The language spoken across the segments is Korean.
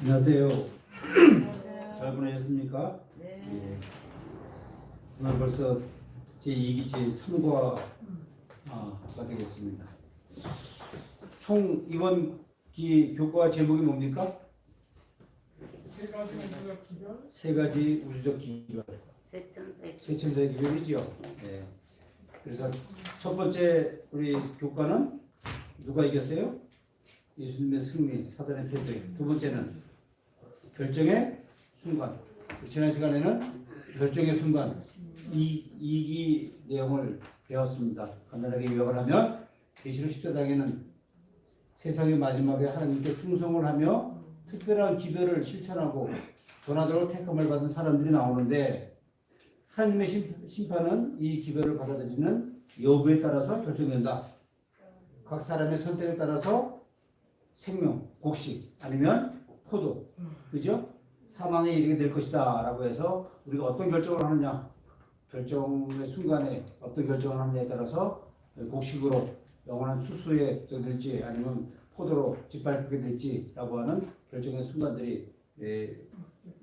안녕하세요. 잘 보내셨습니까? 네. 예. 오늘 벌써 제2기 제3과가 되겠습니다. 총 이번 기 교과 제목이 뭡니까? 세 가지 우주적 기별. 세천사의 기별이지요. 예. 그래서 첫 번째 우리 교과는 누가 이겼어요? 예수님의 승리, 사단의 패배. 두 번째는 결정의 순간. 지난 시간에는 결정의 순간 이기 내용을 배웠습니다. 간단하게 요약을 하면 계시록 10장에는 세상의 마지막에 하나님께 충성을 하며 특별한 기별을 실천하고 전하도록 택함을 받은 사람들이 나오는데 하나님의 심판은 이 기별을 받아들이는 여부에 따라서 결정된다. 각 사람의 선택에 따라서 생명, 곡식 아니면 포도, 그죠? 사망에 이르게 될 것이다 라고 해서 우리가 어떤 결정을 하느냐, 결정의 순간에 어떤 결정을 하느냐에 따라서 곡식으로 영원한 추수에 될지 아니면 포도로 짓밟히게 될지 라고 하는 결정의 순간들이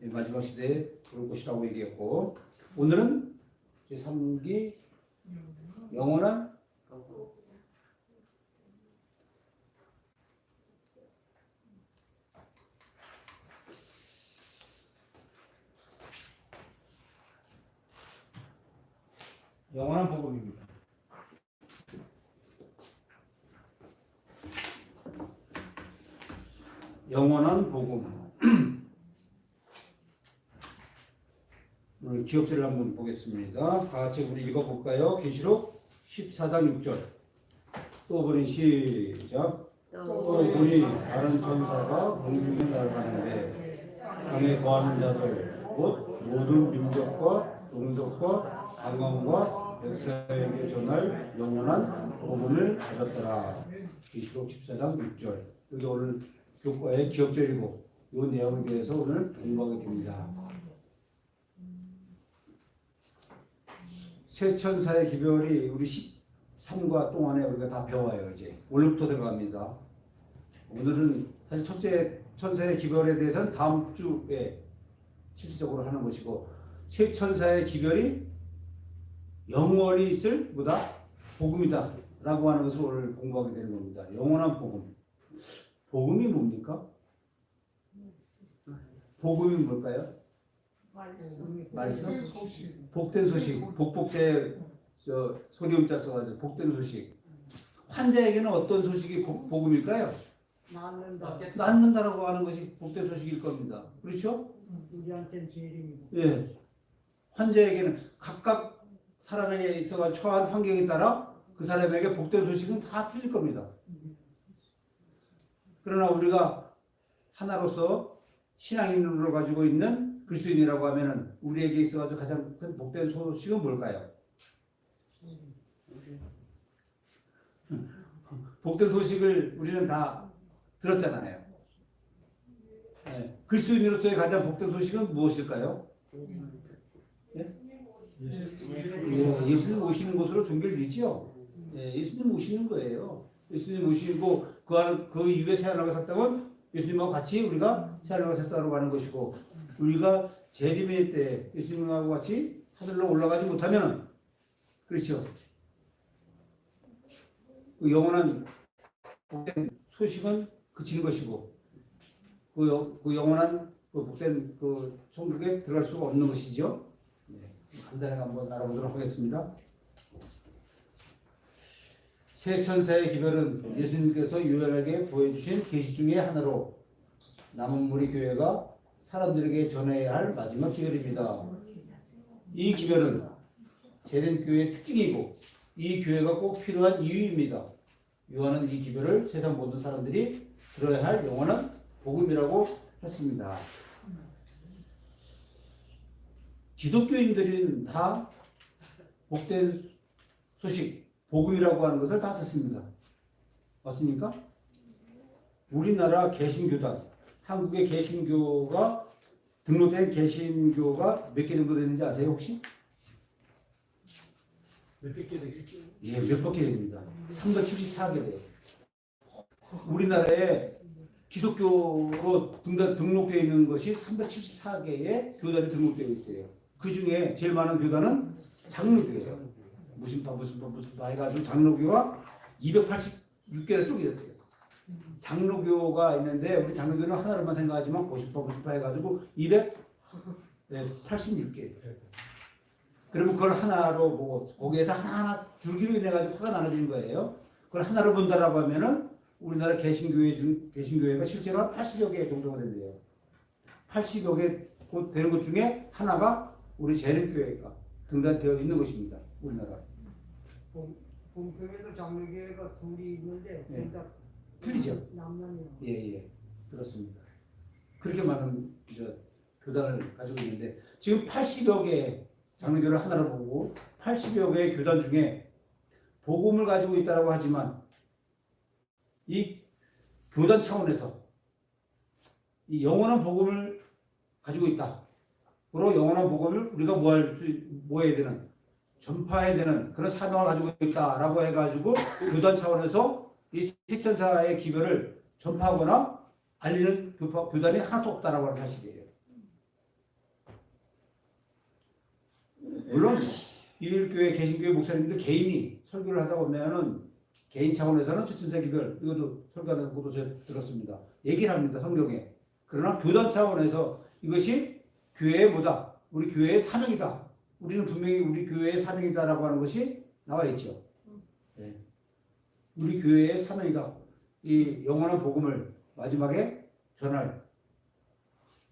마지막 시대에 그럴 것이라고 얘기했고, 오늘은 제3기 영원한 복음입니다. 영원한 복음. 오늘 기억절을 한번 보겠습니다. 같이 우리 읽어볼까요? 계시록 14장 6절. 또 보니 시작. 또 보니 다른 천사가 공중에 날아가는데 땅에 거하는 자들 곧 모든 민족과 종족과 방언과 백성에게 전할 영원한 복음을 가졌더라. 계시록 14장 6절. 여기 오늘 교과의 기억절이고 이 내용에 대해서 오늘 공부하게 됩니다. 세 천사의 기별이 우리 13과 동안에 우리가 다 배워요. 이제 오늘부터 들어갑니다. 오늘은 사실 첫째 천사의 기별에 대해서는 다음 주에 실질적으로 하는 것이고, 세 천사의 기별이 영원히 있을 뭐다? 복음이다 라고 하는 것을 오늘 공부하게 되는 겁니다. 영원한 복음. 복음이 뭡니까? 복음이 뭘까요? 말씀? 복된 소식. 복복제 소리음자 써가지고 복된 소식. 환자에게는 어떤 소식이 복음일까요? 낫는다라고 하는 것이 복된 소식일 겁니다. 그렇죠? 우리한테는 제일입니다. 예. 환자에게는 각각 사람에게 있어가 처한 환경에 따라 그 사람에게 복된 소식은 다 틀릴 겁니다. 그러나 우리가 하나로서 신앙인으로 가지고 있는 그리스도인이라고 하면은 우리에게 있어가지고 가장 큰 복된 소식은 뭘까요? 복된 소식을 우리는 다 들었잖아요. 네. 그리스도인으로서의 가장 복된 소식은 무엇일까요? 예? 예수님 오시는 곳으로 종교를 믿죠. 예, 예수님 오시는 거예요. 예수님 오시고 그 이후에 새하늘나라 샀다면 예수님하고 같이 우리가 새하늘나라 샀다고 하는 것이고, 우리가 재림의 때 예수님하고 같이 하늘로 올라가지 못하면, 그렇죠, 그 영원한 복된 소식은 그치는 것이고 그 영원한 그 복된 그 천국에 들어갈 수가 없는 것이죠. 네, 간단하게 한번 알아보도록 하겠습니다. 세 천사의 기별은 예수님께서 유일하게 보여주신 계시 중의 하나로 남은 무리 교회가 사람들에게 전해야 할 마지막 기별입니다. 이 기별은 재림 교회의 특징이고 이 교회가 꼭 필요한 이유입니다. 요한은 이 기별을 세상 모든 사람들이 들어야 할 영원한 복음이라고 했습니다. 기독교인들은 다 복된 소식, 복음이라고 하는 것을 다 듣습니다. 맞습니까? 우리나라 개신교단, 한국의 개신교가 등록된 개신교가 몇 개 정도 되는지 아세요 혹시? 몇백 개 되겠죠? 예, 몇백 개 됩니다. 374개 돼요. 우리나라에 기독교로 등록되어 있는 것이 374개의 교단이 등록되어 있대요. 그 중에 제일 많은 교단은 장로교예요. 무슨 파 해가지고 장로교가 286개나 쪼개졌대요. 장로교가 있는데 우리 장로교는 하나로만 생각하지만 90파 해가지고 286개. 그러면 그걸 하나로 보고 거기에서 하나하나 줄기로 인해 가지고 파가 나눠지는 거예요. 그걸 하나로 본다라고 하면은 우리나라 개신교회가 실제로 한 80여 개 정도가 된대요. 80여 개 되는 것 중에 하나가 우리 재림교회가 등단되어 있는 것입니다. 우리나라. 본교회도 장로교회가 둘이 있는데 네. 둘 다 틀리죠? 남남이요. 예, 그렇습니다. 그렇게 많은 이제 교단을 가지고 있는데 지금 80여 개의 장로교를 하나로 보고 80여 개의 교단 중에 복음을 가지고 있다고 하지만 이 교단 차원에서 이 영원한 복음을 가지고 있다. 그리고 영원한 복음을 우리가 뭐 해야 되는 전파해야 되는 그런 사명을 가지고 있다라고 해가지고 교단 차원에서 이 세천사의 기별을 전파하거나 알리는 교단이 하나도 없다라고 하는 사실이에요. 물론 일일교회 개신교회 목사님들 개인이 설교를 하다 보면은 개인 차원에서는 세천사 기별 이것도 설교하는 것도 제가 들었습니다. 얘기를 합니다. 성경에. 그러나 교단 차원에서 이것이 교회의 뭐다? 우리 교회의 사명이다. 우리는 분명히 우리 교회의 사명이다라고 하는 것이 나와 있죠. 네. 우리 교회의 사명이다. 이 영원한 복음을 마지막에 전할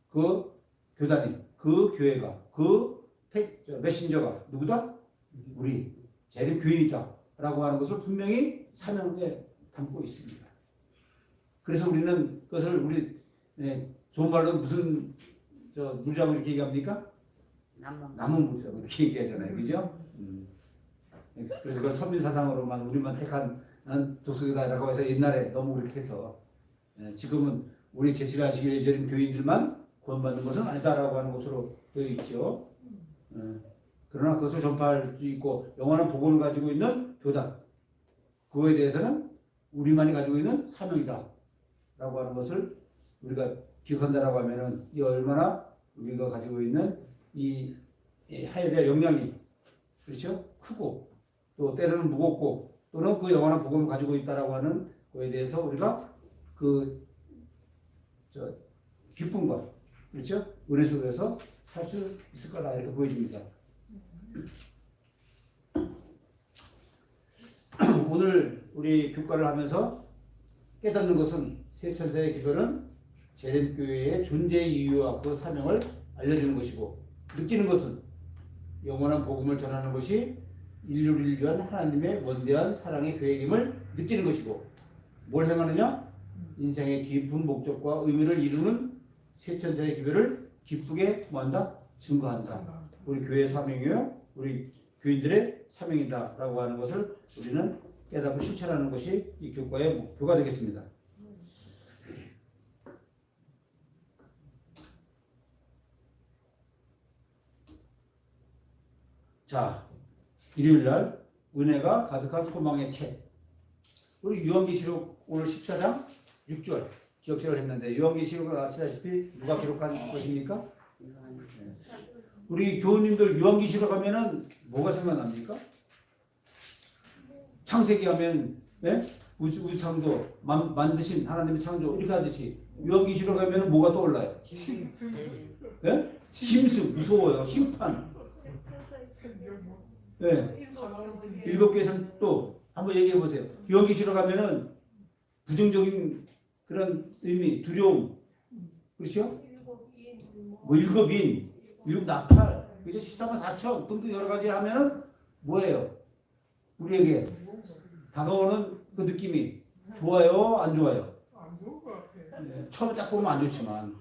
그 교단이, 그 교회가, 그 메신저가 누구다? 우리 재림 교인이다. 라고 하는 것을 분명히 사명에 담고 있습니다. 그래서 우리는 그것을 우리 좋은 말로 무슨 물이라고 이렇게 얘기합니까? 남은 물이라고 이렇게 얘기하잖아요. 그죠? 그래서 그걸 선민사상으로만 우리만 택한 족속이다라고 해서 옛날에 너무 그렇게 해서 지금은 우리 제7안식일 예전인 교인들만 구원받는 것은 아니다라고 하는 것으로 되어 있죠. 그러나 그것을 전파할 수 있고 영원한 복음을 가지고 있는 교단 그거에 대해서는 우리만이 가지고 있는 사명이다 라고 하는 것을 우리가 기억한다라고 하면은 이 얼마나 우리가 가지고 있는 이 해야 될 역량이 그렇죠? 크고 또 때로는 무겁고 또는 그 영원한 복음을 가지고 있다라고 하는 거에 대해서 우리가 기쁨과 그렇죠? 은혜 속에서 살 수 있을 거다 이렇게 보여집니다. 오늘 우리 교과를 하면서 깨닫는 것은 세천사의 기별은 재림교회의 존재의 이유와 그 사명을 알려주는 것이고 느끼는 것은 영원한 복음을 전하는 것이 인류를 위한 하나님의 원대한 사랑의 계획임을 느끼는 것이고 뭘 행하느냐? 인생의 깊은 목적과 의미를 이루는 세천사의 기별을 기쁘게 뭐한다? 증거한다. 우리 교회의 사명이요. 우리 교인들의 사명이다 라고 하는 것을 우리는 깨닫고 실천하는 것이 이 교과의 목표가 되겠습니다. 자, 일요일날 은혜가 가득한 소망의 책. 우리 요한계시록 오늘 14장 6절 기억절을 했는데 요한계시록을 아시다시피 누가 기록한 것입니까? 우리 교우님들 요한계시록 하면은 뭐가 생각납니까? 창세기 하면 우주 창조 만드신 하나님의 창조 이렇게 하듯이 요한계시록 하면은 뭐가 떠올라요? 심승 무서워요. 심판. 일곱 개의 산 또 한번 얘기해 보세요. 요한계시록 하면은 부정적인 그런 의미, 두려움, 그렇죠? 뭐 일곱인, 일곱 나팔, 그죠? 14만 4천 등등 여러 가지 하면은 뭐예요? 우리에게 다가오는 그 느낌이 좋아요, 안 좋아요? 안 좋을 것 같아. 처음에 딱 보면 안 좋지만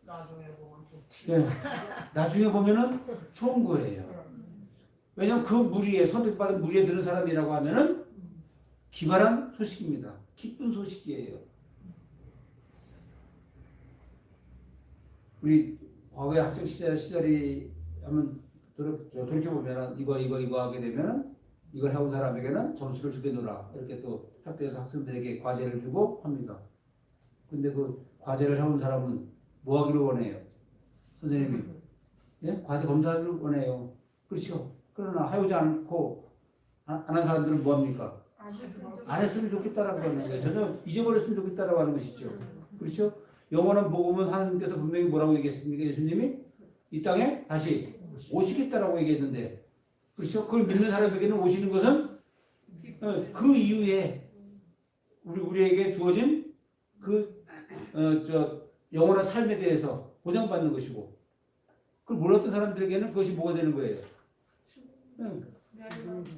나중에 보면 좋지. 나중에 보면은 좋은 거예요. 왜냐면 그 무리에 선택받은 무리에 드는 사람이라고 하면은 기발한 소식입니다. 기쁜 소식이에요. 우리 과거의 학창 시절이 한번 돌이켜보면 이거 하게 되면 이걸 해온 사람에게는 점수를 주겠노라 이렇게 또 학교에서 학생들에게 과제를 주고 합니다. 근데 그 과제를 해온 사람은 뭐 하기를 원해요? 선생님이 예? 과제 검사하기를 원해요. 그렇죠? 그러나 하지 않고 안 한 사람들은 뭐 합니까? 안 했으면 좋겠다라고 하는 거예요. 전혀 잊어버렸으면 좋겠다라고 하는 것이죠. 그렇죠? 영원한 복음은 하나님께서 분명히 뭐라고 얘기했습니까? 예수님이 이 땅에 다시 오시겠다라고 얘기했는데, 그렇죠? 그걸 믿는 사람에게는 오시는 것은 그 이후에 우리에게 주어진 그 영원한 삶에 대해서 보장받는 것이고, 그걸 몰랐던 사람들에게는 그것이 뭐가 되는 거예요?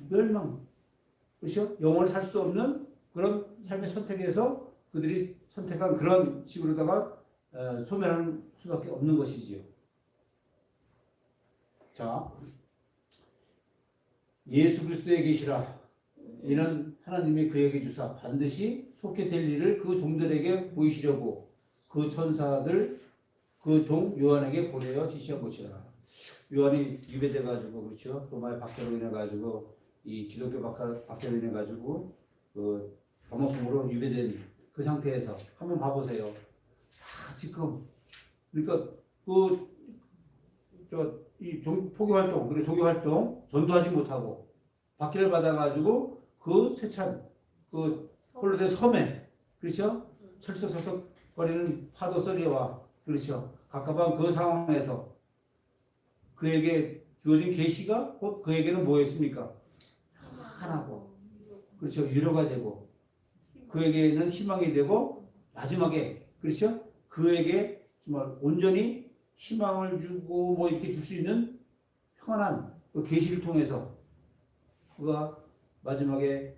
멸망. 그렇죠? 영원히 살 수 없는 그런 삶의 선택에서 그들이 선택한 그런 식으로다가 소멸하는 수밖에 없는 것이지요. 자, 예수 그리스도의 계시라. 이는 하나님이 그에게 주사 반드시 속게 될 일을 그 종들에게 보이시려고 그 천사들 그 종 요한에게 보내어 지시한 것이라. 요한이 유배돼 가지고 그렇죠. 로마의 박해로 인해 가지고 이 기독교 박해로 인해 가지고 그 감옥으로 유배된 그 상태에서 한번 봐보세요. 다 지금 그러니까 이 포교 활동 그리고 조교 활동 전도하지 못하고 박해를 받아가지고 그 쇠찬 그 홀로 된 섬에 그렇죠. 철썩철썩거리는 파도 소리와 그렇죠. 갑갑한 그 상황에서 그에게 주어진 계시가 곧 그에게는 뭐였습니까? 하나고 그렇죠. 위로가 되고 그에게는 희망이 되고 마지막에 그렇죠. 그에게 정말 온전히 희망을 주고 뭐 이렇게 줄 수 있는 평안한 그 계시를 통해서 그가 마지막에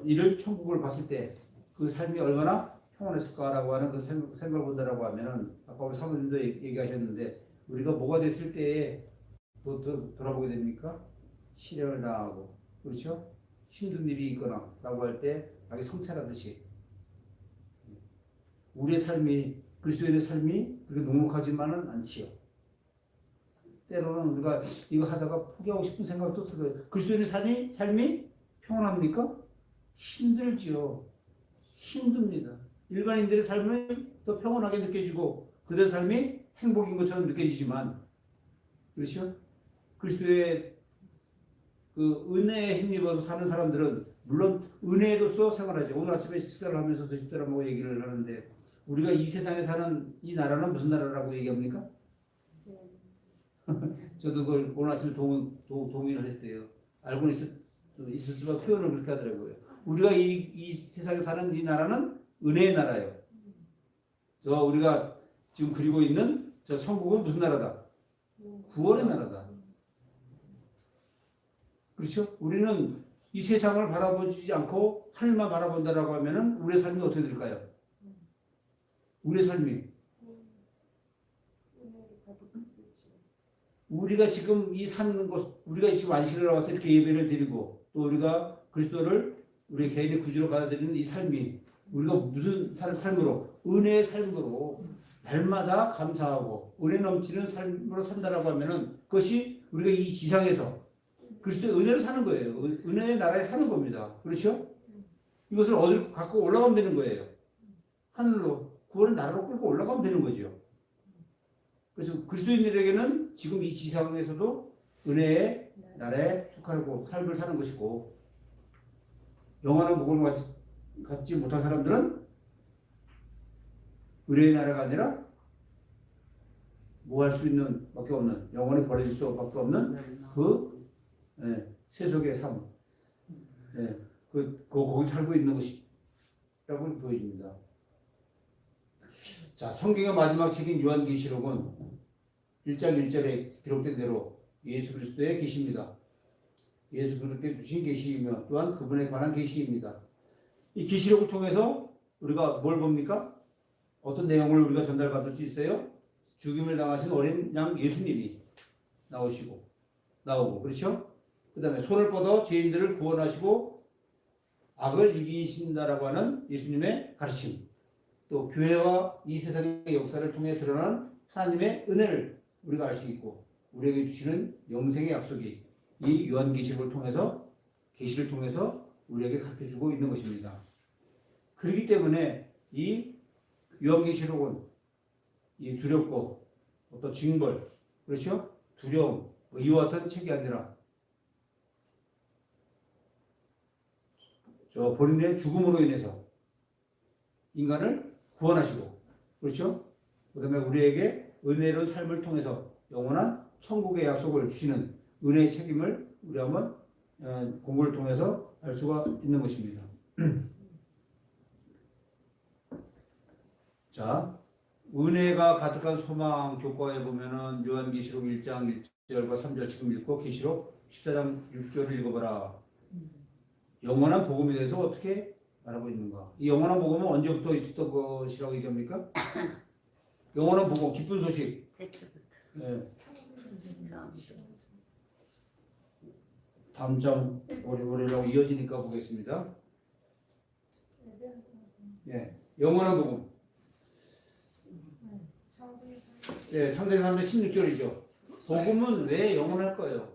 이를 천국을 봤을 때 그 삶이 얼마나 평안했을까라고 하는 그 생각을 본다라고 하면은 아까 우리 사모님도 얘기하셨는데 우리가 뭐가 됐을 때에 돌아보게 됩니까? 시련을 당하고 그렇죠? 힘든 일이 있거나 라고 할 때 자기 성찰하듯이 우리의 삶이 그리스도인의 삶이 그렇게 녹록하지만은 않지요. 때로는 우리가 이거 하다가 포기하고 싶은 생각도 들어요. 그리스도인의 삶이 평안합니까? 힘들지요. 힘듭니다. 일반인들의 삶은 더 평온하게 느껴지고 그들의 삶이 행복인 것처럼 느껴지지만 그렇죠? 그리스도의 그 은혜에 힘입어서 사는 사람들은 물론 은혜로서 생활하죠. 오늘 아침에 식사를 하면서 저 집사람하고 얘기를 하는데 우리가 이 세상에 사는 이 나라는 무슨 나라라고 얘기합니까? 저도 그걸 오늘 아침에 동의를 했어요. 알고는 있었지만 표현을 그렇게 하더라고요. 우리가 이 세상에 사는 이 나라는 은혜의 나라예요. 우리가 지금 그리고 있는 저 천국은 무슨 나라다? 구원의 나라다. 그렇죠? 우리는 이 세상을 바라보지 않고 하늘만 바라본다라고 하면은 우리의 삶이 어떻게 될까요? 우리의 삶이 우리가 지금 이 사는 곳, 우리가 지금 안식을 나와서 이렇게 예배를 드리고 또 우리가 그리스도를 우리 개인의 구주로 받아들이는 이 삶이 우리가 무슨 삶으로 은혜의 삶으로 날마다 감사하고 은혜 넘치는 삶으로 산다라고 하면은 그것이 우리가 이 지상에서 그리스도의 은혜로 사는 거예요. 은혜의 나라에 사는 겁니다. 그렇죠? 이것을 어디로 갖고 올라가면 되는 거예요. 하늘로 구원의 나라로 끌고 올라가면 되는 거죠. 그래서 그리스도인들에게는 지금 이 지상에서도 은혜의 나라에 속하고 삶을 사는 것이고 영원한 복을 갖지 못한 사람들은 은혜의 나라가 아니라 뭐 할 수 있는 밖에 없는 영원히 버려질 수밖에 없는 그 세속의 삶 거기 살고 있는 것이라고 보여집니다. 자, 성경의 마지막 책인 요한계시록은 1장 1절에 기록된 대로 예수 그리스도의 계시입니다. 예수 그리스도께 주신 계시이며 또한 그분에 관한 계시입니다. 이 계시록을 통해서 우리가 뭘 봅니까? 어떤 내용을 우리가 전달받을 수 있어요? 죽임을 당하신 어린 양 예수님이 나오고 그렇죠? 그 다음에 손을 뻗어 죄인들을 구원하시고 악을 이기신다라고 하는 예수님의 가르침, 또 교회와 이 세상의 역사를 통해 드러나는 하나님의 은혜를 우리가 알 수 있고 우리에게 주시는 영생의 약속이 이 요한계시록을 통해서 계시를 통해서 우리에게 가르쳐주고 있는 것입니다. 그렇기 때문에 이 요한계시록은 이 두렵고 어떤 징벌, 그렇죠? 두려움, 뭐 이와 같은 책이 아니라 저 본인의 죽음으로 인해서 인간을 구원하시고, 그렇죠? 그다음에 우리에게 은혜로운 삶을 통해서 영원한 천국의 약속을 주시는 은혜의 책임을 우리 한번 공부를 통해서 알 수가 있는 것입니다. 자, 은혜가 가득한 소망 교과에 보면은 요한계시록 1장 1절과 3절 지금 읽고 계시록 14장 6절을 읽어봐라. 영원한 복음에 대해서 어떻게 말하고 있는가? 이 영원한 복음은 언제부터 있었던 것이라고 얘기합니까? 영원한 복음, 기쁜 소식. 네. 다음 장 월요일하고 이어지니까 보겠습니다. 예, 영원한 복음. 예, 창세기 3장 16절이죠. 복음은 왜 영원할까요?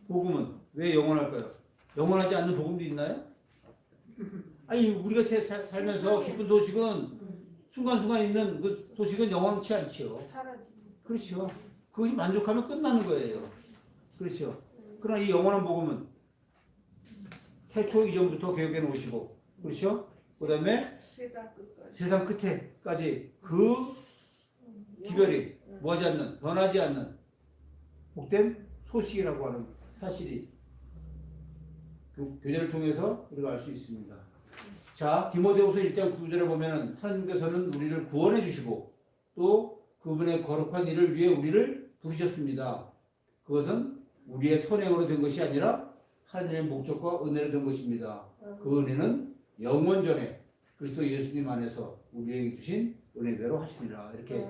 복음은 왜 영원할까요? 영원하지 않는 복음도 있나요? 아니, 우리가 살면서 기쁜 소식은 순간순간 있는 그 소식은 영원치 않지요. 그렇죠. 그것이 만족하면 끝나는 거예요. 그렇죠. 그러나 이 영원한 복음은 태초 이전부터 계획해 놓으시고, 그렇죠? 그 다음에 세상 끝에까지 그 기별이 뭐하지 않는, 변하지 않는 복된 소식이라고 하는 사실이 그 교제를 통해서 우리가 알 수 있습니다. 자, 디모데후서 1장 9절에 보면은 하나님께서는 우리를 구원해 주시고 또 그분의 거룩한 일을 위해 우리를 부르셨습니다. 그것은 우리의 선행으로 된 것이 아니라 하나님의 목적과 은혜로 된 것입니다. 그 은혜는 영원전에 그리스도 예수님 안에서 우리에게 주신 은혜대로 하시니라. 이렇게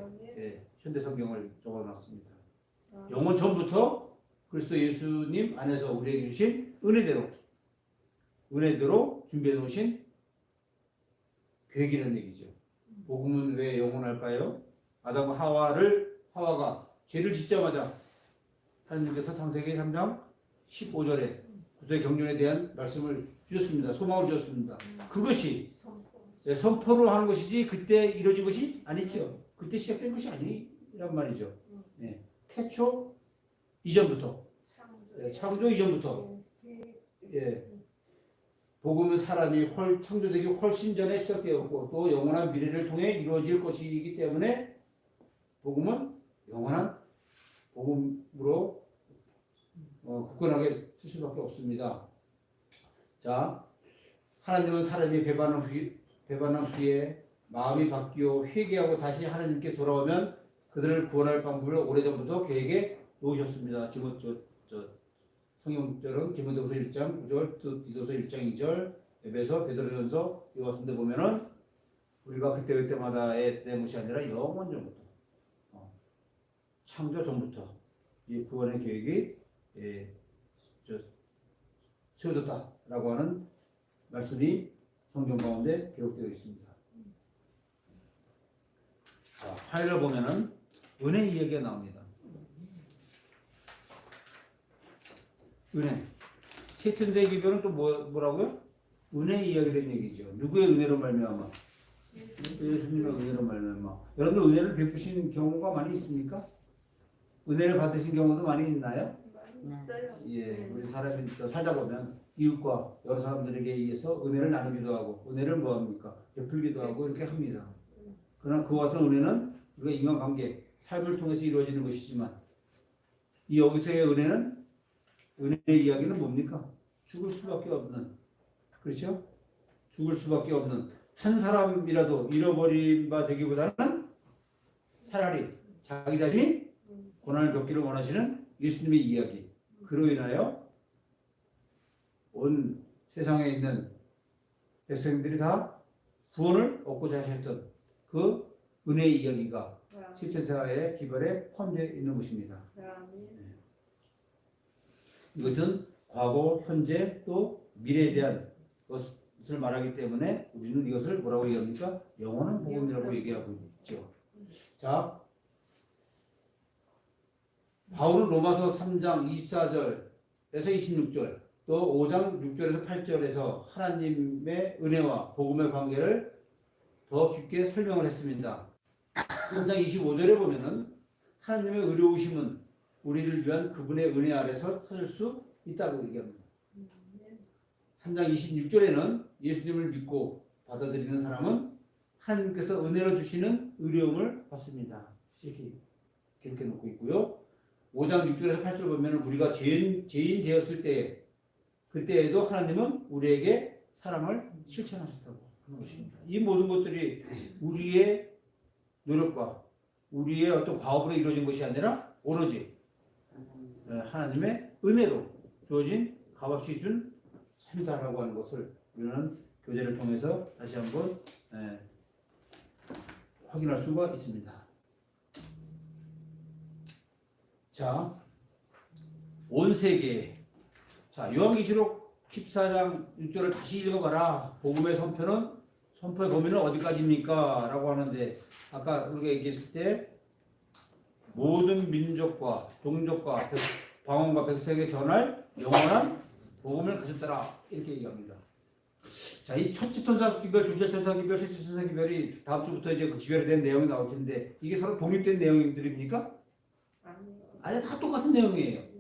현대 성경을 적어놨습니다. 영원 전부터 그리스도 예수님 안에서 우리에게 주신 은혜대로 준비해 놓으신 계획이라는 얘기죠. 복음은 왜 영원할까요? 아담과 하와가 죄를 짓자마자 하나님께서 창세기 3장 15절에 구속의 경륜에 대한 말씀을 주셨습니다. 소망을 주셨습니다. 그것이 선포로 하는 것이지 그때 이루어진 것이 아니죠. 그때 시작된 것이 아니란 말이죠. 네. 태초 이전부터, 창조 이전부터, 복음은 사람이 창조되기 훨씬 전에 시작되었고 또 영원한 미래를 통해 이루어질 것이기 때문에 복음은 영원한 복음으로 굳건하게 쓸 수밖에 없습니다. 자, 하나님은 사람이 배반한 후에 마음이 바뀌어 회개하고 다시 하나님께 돌아오면 그들을 구원할 방법을 오래전부터 계획에 놓으셨습니다. 성경절은 디모데후서 1장 9절, 디도서 1장 2절, 에베소, 베드로전서 이와 같은 데 보면은 우리가 그때마다의 때문이 아니라 영원 전부터 창조 전부터 이 구원의 계획이 세워졌다라고 하는 말씀이 성경 가운데 기록되어 있습니다. 자, 파일을 보면은 은혜 이야기가 나옵니다. 은혜. 세천세 기별은 또 뭐라고요? 은혜 이야기라는 얘기죠. 누구의 은혜로 말미암아? 예수님의 은혜로 말미암아. 여러분들 은혜를 베푸시는 경우가 많이 있습니까? 은혜를 받으신 경우도 많이 있나요? 있어요. 예, 우리 사람이 살다 보면 이웃과 여러 사람들에게 의해서 은혜를 나누기도 하고 은혜를 뭐합니까? 베풀기도 하고 이렇게 합니다. 그러나 그와 같은 은혜는 우리가 인간관계, 삶을 통해서 이루어지는 것이지만 이 여기서의 은혜의 이야기는 뭡니까? 죽을 수밖에 없는, 그렇죠? 죽을 수밖에 없는 한 사람이라도 잃어버린 바 되기보다는 차라리 자기 자신이 고난을 겪기를 원하시는 예수님의 이야기, 그로 인하여 온 세상에 있는 백성들이 다 구원을 얻고자 하셨던 그 은혜의 이야기가 세천사의 기별에 포함되어 있는 것입니다. 이것은 과거, 현재 또 미래에 대한 것을 말하기 때문에 우리는 이것을 뭐라고 얘기합니까? 영원한 복음이라고 얘기하고 있죠. 자, 바울은 로마서 3장 24절에서 26절 또 5장 6절에서 8절에서 하나님의 은혜와 복음의 관계를 더 깊게 설명을 했습니다. 3장 25절에 보면은 하나님의 의로우심은 우리를 위한 그분의 은혜 아래서 찾을 수 있다고 얘기합니다. 3장 26절에는 예수님을 믿고 받아들이는 사람은 하나님께서 은혜로 주시는 의로움을 받습니다. 이렇게 기록해 놓고 있고요. 5장 6절에서 8절 보면 우리가 죄인 되었을 때 그때에도 하나님은 우리에게 사랑을 실천하셨다고 하는 것입니다. 이 모든 것들이 우리의 노력과 우리의 어떤 과업으로 이루어진 것이 아니라 오로지 하나님의 은혜로 주어진 값없이 준 삶이다라고 하는 것을 우리는 교제를 통해서 다시 한번 확인할 수가 있습니다. 자, 온 세계. 자, 요한계시록 14장 6절을 다시 읽어봐라. 복음의 선포의 범위는 어디까지입니까? 라고 하는데, 아까 우리가 얘기했을 때, 모든 민족과 종족과 방언과 백성에게 전할 영원한 복음을 가졌더라. 이렇게 얘기합니다. 자, 이 첫째 천사 기별, 둘째 천사 기별, 셋째 천사 기별이 다음 주부터 이제 그 기별에 대한 내용이 나올 텐데, 이게 서로 독립된 내용들입니까? 아니, 다 똑같은 내용이에요.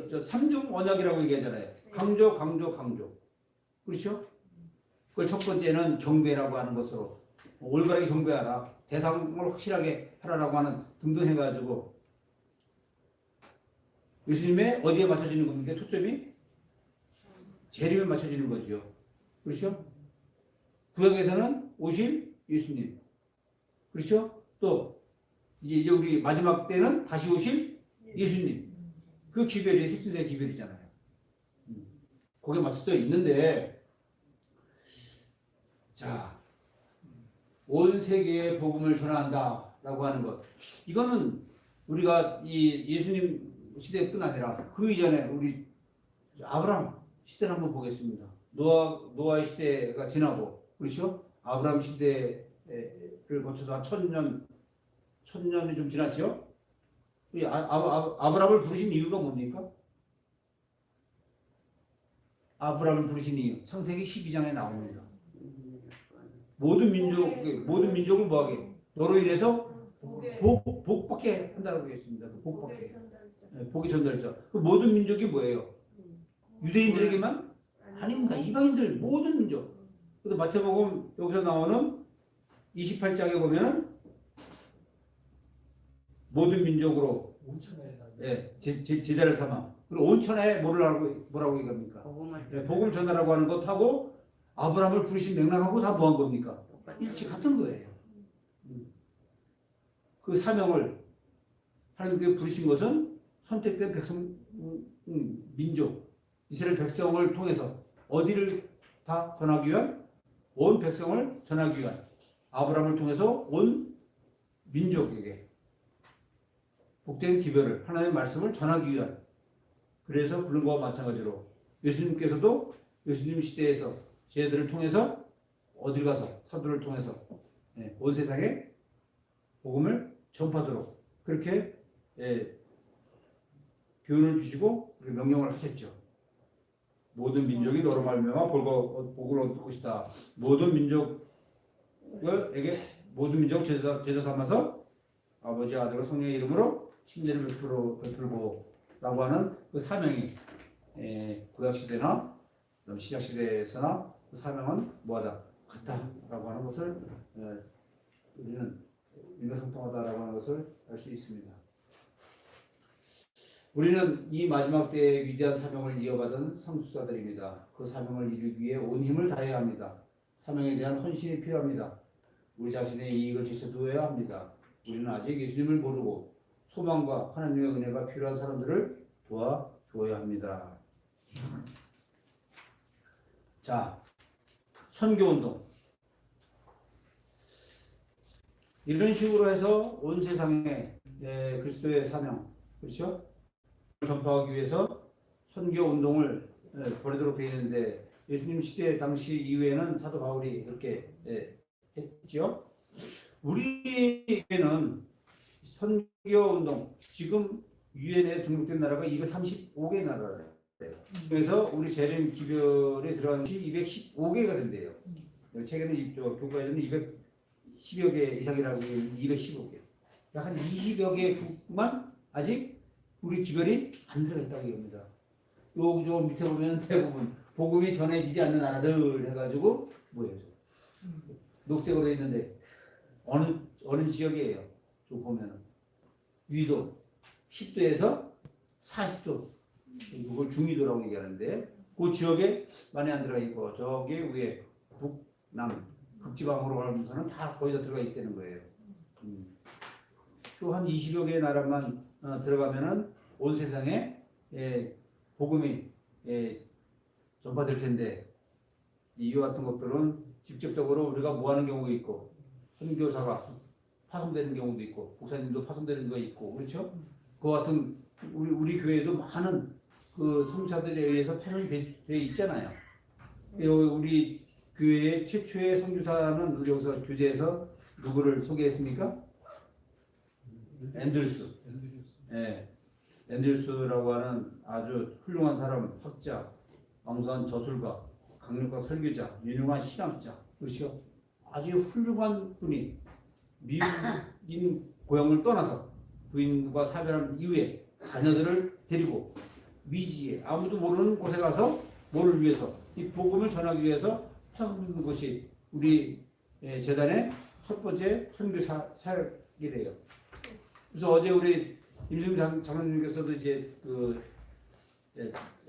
저 삼중 언약이라고 얘기하잖아요. 강조, 강조, 강조. 그렇죠? 그걸 첫 번째는 경배라고 하는 것으로 올바르게 경배하라. 대상을 확실하게 하라라고 하는 등등 해가지고 예수님의 어디에 맞춰지는 겁니까? 초점이 재림에 맞춰지는 거죠. 그렇죠? 구약에서는 오실 예수님. 그렇죠? 또 이제 우리 마지막 때는 다시 오실 예수님. 그 기별이 색신의 기별이잖아요. 거기에 맞춰져 있는데, 자, 온 세계에 복음을 전한다라고 하는 것. 이거는 우리가 이 예수님 시대뿐 아니라 그 이전에 우리 아브라함 시대를 한번 보겠습니다. 노아의 시대가 지나고, 그렇죠? 아브라함 시대를 거쳐서 한 1000년이 좀 지났죠? 아브라함을 부르신 이유가 뭡니까? 아브라함을 부르신 이유, 창세기 12장에 나옵니다. 모든 민족을 뭐하게? 너로 인해서 복받게 한다고 했습니다. 복받게. 복의 전달자. 그 모든 민족이 뭐예요? 유대인들에게만? 아닙니다. 이방인들 모든 민족. 그래서 마태복음 여기서 나오는 28장에 보면 모든 민족으로 제자를 삼아. 그리고 온천에 뭐라고 얘기합니까? 복음을 전하라고 하는 것하고 아브라함을 부르신 맥락하고 다 뭐한 겁니까? 일치 같은 거예요. 그 사명을 하나님께 부르신 것은 선택된 백성, 민족, 이스라엘 백성을 통해서 어디를 다 전하기 위한? 온 백성을 전하기 위한, 아브라함을 통해서 온 민족에게 복된 기별을, 하나님의 말씀을 전하기 위한, 그래서 부른 것과 마찬가지로 예수님께서도 예수님 시대에서 제자들을 통해서 어딜 가서 사도를 통해서 온 세상에 복음을 전파하도록 그렇게 교훈을 주시고 명령을 하셨죠. 모든 민족이 너로 말미암아 복을 얻을 것이다. 모든 민족을 제자 삼아서 아버지, 아들과 성령의 이름으로 침례를 베풀고 라고 하는 그 사명이 구약 시대나 시작 시대에서나 그 사명은 뭐하다? 같다라고 하는 것을 우리는 일맥상통하다라고 하는 것을 알 수 있습니다. 우리는 이 마지막 때의 위대한 사명을 이어받은 상속자들입니다. 그 사명을 이루기 위해 온 힘을 다해야 합니다. 사명에 대한 헌신이 필요합니다. 우리 자신의 이익을 제쳐두어야 합니다. 우리는 아직 예수님을 모르고 소망과 하나님의 은혜가 필요한 사람들을 도와주어야 합니다. 자, 선교운동. 이런 식으로 해서 온 세상에 그리스도의 사명, 그렇죠? 전파하기 위해서 선교운동을 벌이도록 되어 있는데, 예수님 시대 당시 이후에는 사도 바울이 이렇게 했죠. 우리에게는 선교운동, 지금 유엔에 등록된 나라가 235개 나라예요. 그래서 우리 재림 기별에 들어가는 것이 215개가 된대요. 책에는 교과에는 210여 개 이상이라고 215개. 한 20여 개만 아직 우리 기별이 안 들어있다고 합니다. 요 밑에 보면 대부분 복음이 전해지지 않는 나라들 해가지고 뭐예요? 녹색으로 돼 있는데 어느 지역이에요? 좀 보면은 위도 10도에서 40도, 그걸 중위도라고 얘기하는데 그 지역에 많이 안 들어가 있고 저기 위에 북남 극지방으로 가면서는 다 거의 다 들어가 있다는 거예요. 또 한 20여 개의 나라만 들어가면은 온 세상에 복음이 전파될 텐데 이와 같은 것들은 직접적으로 우리가 뭐 하는 경우가 있고 선교사가 파송되는 경우도 있고 목사님도 파송되는 거 있고 그렇죠? 그와 같은 우리 교회에도 많은 그 선교사들에 의해서 패널이 되어 있잖아요. 우리 교회의 최초의 선교사는 우리 여기서 교재에서 누구를 소개했습니까? 앤드루스. 예. 앤드루스라고 하는 아주 훌륭한 사람, 학자, 왕성한 저술가, 강력한 설교자, 유능한 신학자, 그렇죠? 아주 훌륭한 분이 미국인 고향을 떠나서 부인과 사별한 이후에 자녀들을 데리고 미지에 아무도 모르는 곳에 가서 뭐를 위해서 이 복음을 전하기 위해서 파송된 것이 우리 재단의 첫 번째 선교 사역이래요. 그래서 어제 우리 임승 장로님께서도 이제 그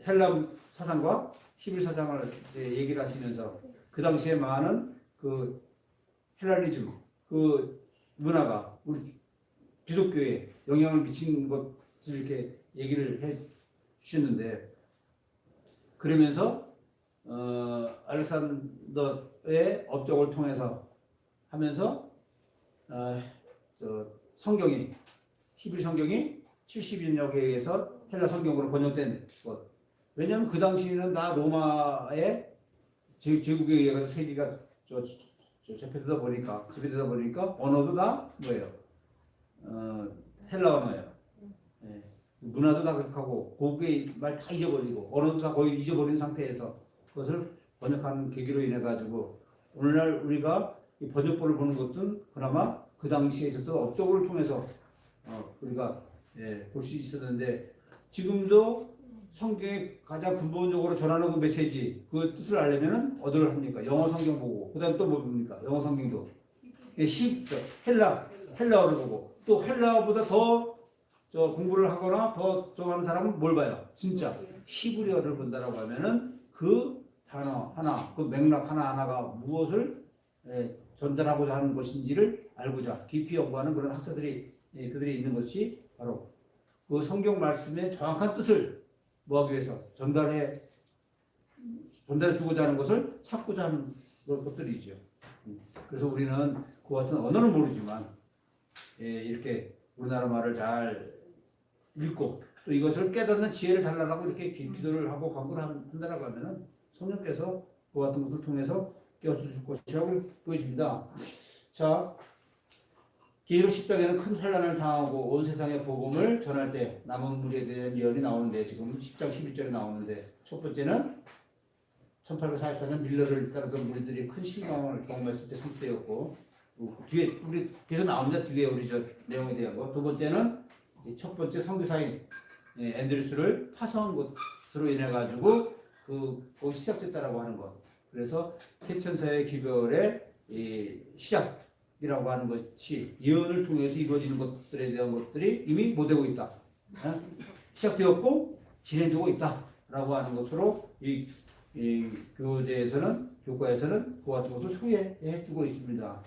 헬라 사상과 11사장을 얘기를 하시면서 그 당시에 많은 그 헬라니즘 그 문화가 우리 기독교에 영향을 미친 것을 이렇게 얘기를 해 주셨는데 그러면서 알렉산더의 업적을 통해서 하면서 성경이 히브리 성경이 70인역에 의해서 헬라 성경으로 번역된 것. 왜냐하면 그 당시에는 다 로마의 제국에 의해서 세계가 접해되다 보니까 언어도 다 뭐예요? 헬라 언어예요. 예. 문화도 다 그렇고 고국의 말 다 잊어버리고 언어도 다 거의 잊어버린 상태에서 그것을 번역하는 계기로 인해 가지고 오늘날 우리가 이 번역본을 보는 것은 그나마 그 당시에 있었던 업적을 통해서 우리가 볼 수 있었는데 지금도 성경에 가장 근본적으로 전하는 그 메시지 그 뜻을 알려면은 어디를 합니까? 영어 성경 보고 그다음 또 뭐 봅니까? 영어 성경도 헬라어를 보고 또 헬라어보다 더 공부를 하거나 더 좋아하는 사람은 뭘 봐요? 진짜 히브리어를 본다라고 하면은 그 단어 하나, 그 맥락 하나하나가 무엇을 전달하고자 하는 것인지를 알고자 깊이 연구하는 그런 학자들이 그들이 있는 것이 바로 그 성경 말씀의 정확한 뜻을 뭐하기 위해서 전달해 주고자 하는 것을 찾고자 하는 것들이죠. 그래서 우리는 그 같은 언어는 모르지만 이렇게 우리나라 말을 잘 읽고 또 이것을 깨닫는 지혜를 달라고 이렇게 기도를 하고 간구를 한다라고 하면은 성령께서 그 같은 것을 통해서 깨워주실 것이라고 보여집니다. 자, 계시록 10장에는 큰 환난을 당하고 온 세상에 복음을 전할 때 남은 무리에 대한 예언이 나오는데 지금 10장 11절에 나오는데 첫 번째는 1844년 밀러를 따르던 무리들이 큰 실망을 경험했을 때 선포되었고 뒤에 우리 계속 나옵니다. 뒤에 우리 저 내용에 대한 거. 두 번째는 첫 번째 선교사인 앤드루스를 파송한 것으로 인해 가지고 그것이 시작됐다라고 하는 것. 그래서 세천사의 기별의 시작이라고 하는 것이 예언을 통해서 이루어지는 것들에 대한 것들이 이미 못되고 있다. 시작되었고 진행되고 있다라고 하는 것으로 이 교과에서는 그 같은 것을 소개해 주고 있습니다.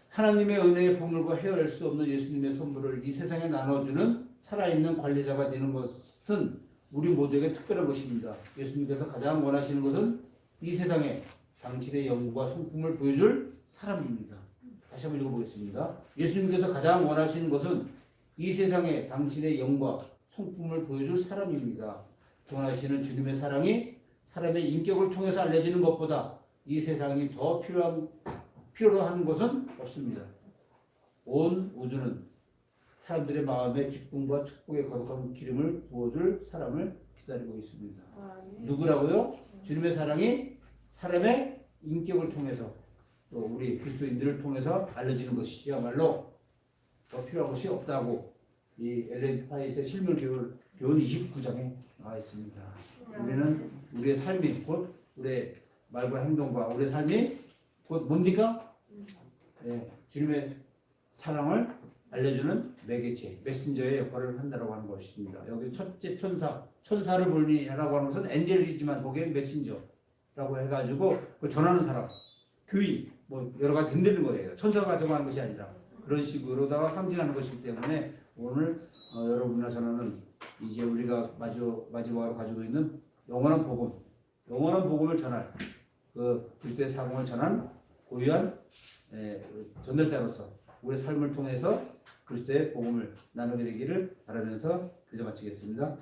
하나님의 은혜의 보물과 헤아릴 수 없는 예수님의 선물을 이 세상에 나눠주는 살아있는 관리자가 되는 것은 우리 모두에게 특별한 것입니다. 예수님께서 가장 원하시는 것은 이 세상에 당신의 영과 성품을 보여줄 사람입니다. 다시 한번 읽어보겠습니다. 예수님께서 가장 원하시는 것은 이 세상에 당신의 영과 성품을 보여줄 사람입니다. 원하시는 주님의 사랑이 사람의 인격을 통해서 알려지는 것보다 이 세상이 더 필요로 하는 것은 없습니다. 온 우주는 사람들의 마음에 기쁨과 축복의 거룩한 기름을 부어줄 사람을 기다리고 있습니다. 누구라고요? 주님의 사랑이 사람의 인격을 통해서 또 우리 그리스도인들을 통해서 알려지는 것이야말로 더 필요한 것이 없다고 이 엘렌 화이트의 실물 교훈 29장에 나와 있습니다. 우리는 우리의 삶이 곧 우리의 말과 행동과 우리의 삶이 곧 뭡니까? 네, 주님의 사랑을 알려주는 매개체, 메신저의 역할을 한다고 하는 것입니다. 여기 첫째 천사를 보니라고 하는 것은 엔젤이지만 거기에 메신저라고 해가지고 그 전하는 사람, 교인, 뭐 여러 가지 등되는 거예요. 천사가 정하는 것이 아니라 그런 식으로다가 상징하는 것이기 때문에 오늘 여러분이나 저는 이제 우리가 마지막으로 가지고 있는 영원한 복음을 전할 그 그리스도의 사랑을 전한 고유한 전달자로서 우리의 삶을 통해서 그리스도의 복음을 나누게 되기를 바라면서 교제 마치겠습니다.